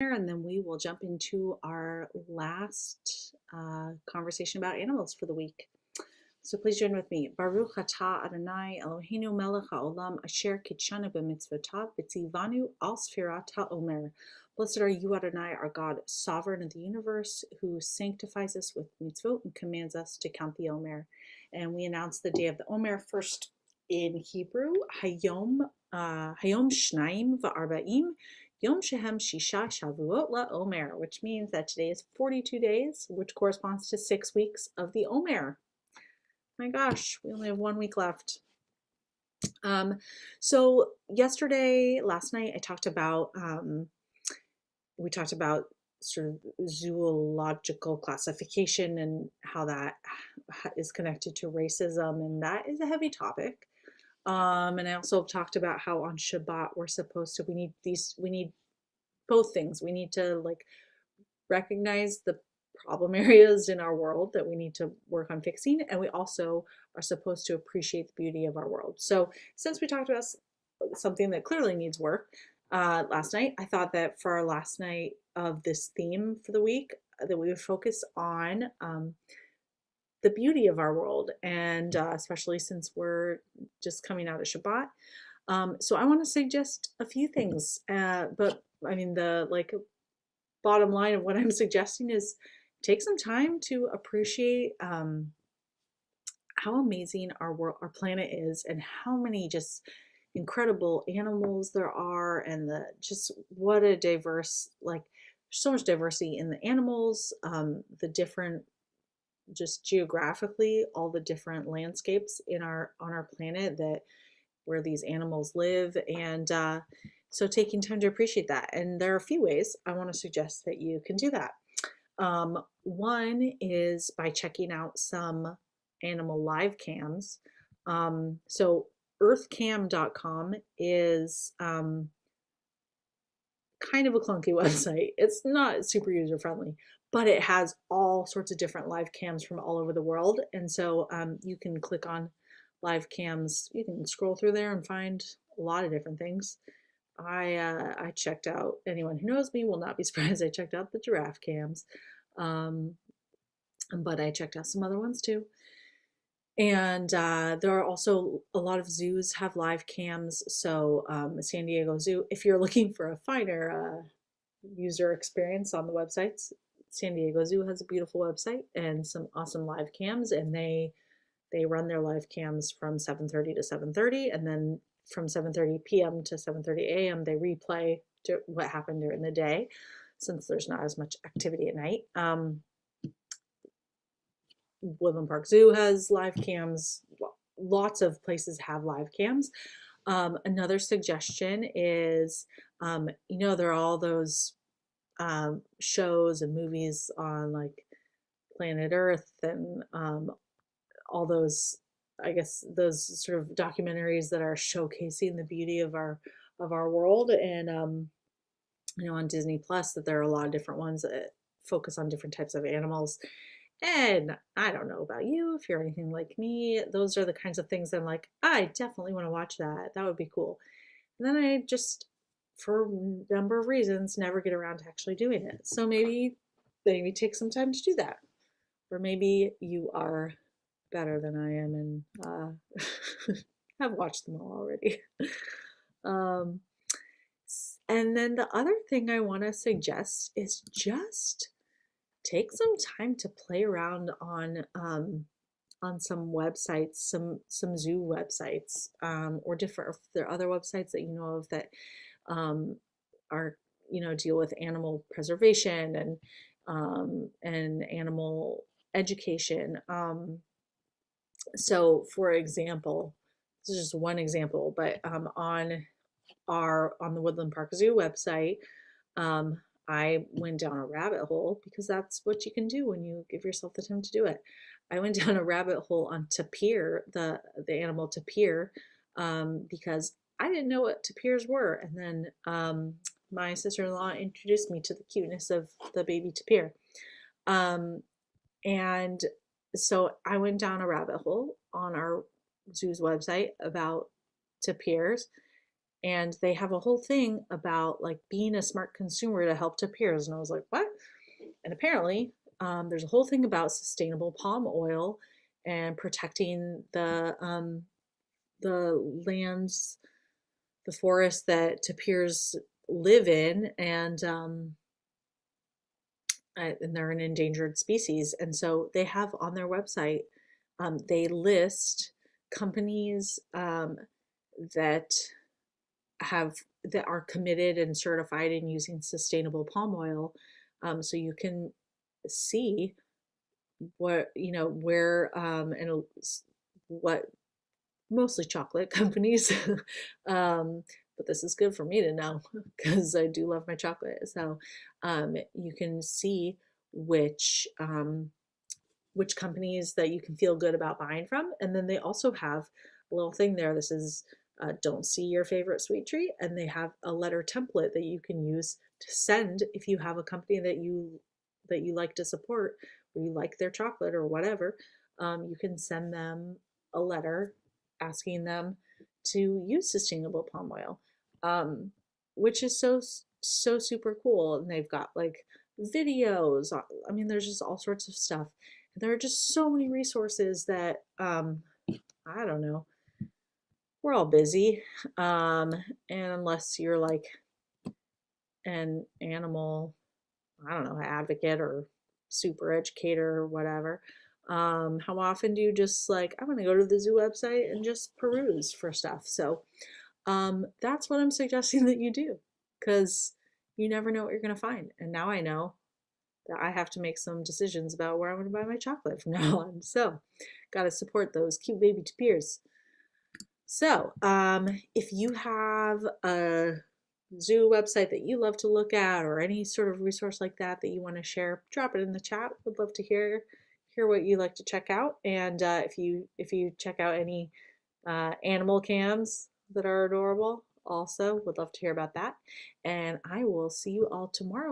And then we will jump into our last conversation about animals for the week. So please join with me. Baruch atah Adonai Eloheinu melech haolam asher kitshanu b'mitzvotav v'tzivanu al sfirat Omer. Blessed are you, Adonai, our God, sovereign of the universe, who sanctifies us with mitzvot and commands us to count the Omer. And we announce the day of the Omer first in Hebrew, Hayom Shnaim Va'arba'im, Yom Shehem Shisha Shavuot La Omer, which means that today is 42 days, which corresponds to 6 weeks of the Omer. My gosh, we only have 1 week left. So last night, we talked about sort of zoological classification and how that is connected to racism, and that is a heavy topic. And I also talked about how on Shabbat we need both things. We need to recognize the problem areas in our world that we need to work on fixing, and we also are supposed to appreciate the beauty of our world. So since we talked about something that clearly needs work last night, I thought that for our last night of this theme for the week, that we would focus on the beauty of our world, and especially since we're just coming out of Shabbat. So I want to suggest a few things, but I mean the bottom line of what I'm suggesting is take some time to appreciate how amazing our planet is, and how many just incredible animals there are, and just what a diverse, so much diversity in the animals, the different, just geographically, all the different landscapes on our planet that where these animals live, and so taking time to appreciate that. And there are a few ways I want to suggest that you can do that. One is by checking out some animal live cams. So earthcam.com is kind of a clunky website. It's not super user friendly, but it has all sorts of different live cams from all over the world. And so you can click on live cams. You can scroll through there and find a lot of different things. I checked out, anyone who knows me will not be surprised, I checked out the giraffe cams, but I checked out some other ones too. And there are also a lot of zoos have live cams. So San Diego Zoo, if you're looking for a finer user experience on the websites, San Diego Zoo has a beautiful website and some awesome live cams, and they run their live cams from 7:30 to 7:30, and then from 7:30 p.m. to 7:30 a.m. they replay what happened during the day, since there's not as much activity at night. Woodland Park Zoo has live cams. Lots of places have live cams. Another suggestion is, there are all those shows and movies on Planet Earth, and all those, I guess, those sort of documentaries that are showcasing the beauty of our world. And on Disney Plus, that there are a lot of different ones that focus on different types of animals. And I don't know about you, if you're anything like me, those are the kinds of things that I'm like, I definitely want to watch that. That would be cool. And then I just, for a number of reasons, never get around to actually doing it. So maybe take some time to do that. Or maybe you are better than I am and have watched them all already. um, and then the other thing I want to suggest is just take some time to play around on some websites, some zoo websites, or different, if there are other websites that you know of that are deal with animal preservation and animal education. So for example, this is just one example, but on the Woodland Park Zoo website, I went down a rabbit hole, because that's what you can do when you give yourself the time to do it. I went down a rabbit hole on tapir, the animal tapir, because I didn't know what tapirs were, and then my sister-in-law introduced me to the cuteness of the baby tapir. And so I went down a rabbit hole on our zoo's website about tapirs, and they have a whole thing about like being a smart consumer to help to peers. And I was like, what? And apparently, there's a whole thing about sustainable palm oil and protecting the lands, the forests that tapirs live in, and they're an endangered species. And so they have on their website, they list companies that that are committed and certified in using sustainable palm oil, so you can see what where and what mostly chocolate companies. But this is good for me to know because I do love my chocolate. So you can see which companies that you can feel good about buying from. And then they also have a little thing there. This is don't see your favorite sweet treat. And they have a letter template that you can use to send if you have a company that you like to support, or you like their chocolate or whatever. You can send them a letter asking them to use sustainable palm oil, which is so super cool. And they've got like videos. I mean, there's just all sorts of stuff. There are just so many resources that I don't know. We're all busy, and unless you're like an animal, I don't know, advocate or super educator or whatever. How often do you just like, I'm going to go to the zoo website and just peruse for stuff? So that's what I'm suggesting that you do, because you never know what you're going to find. And now I know that I have to make some decisions about where I'm going to buy my chocolate from now on. So, got to support those cute baby tapirs. So, if you have a zoo website that you love to look at, or any sort of resource like that that you want to share, drop it in the chat. Would love to hear what you like to check out. And if you check out any animal cams that are adorable, also would love to hear about that. And I will see you all tomorrow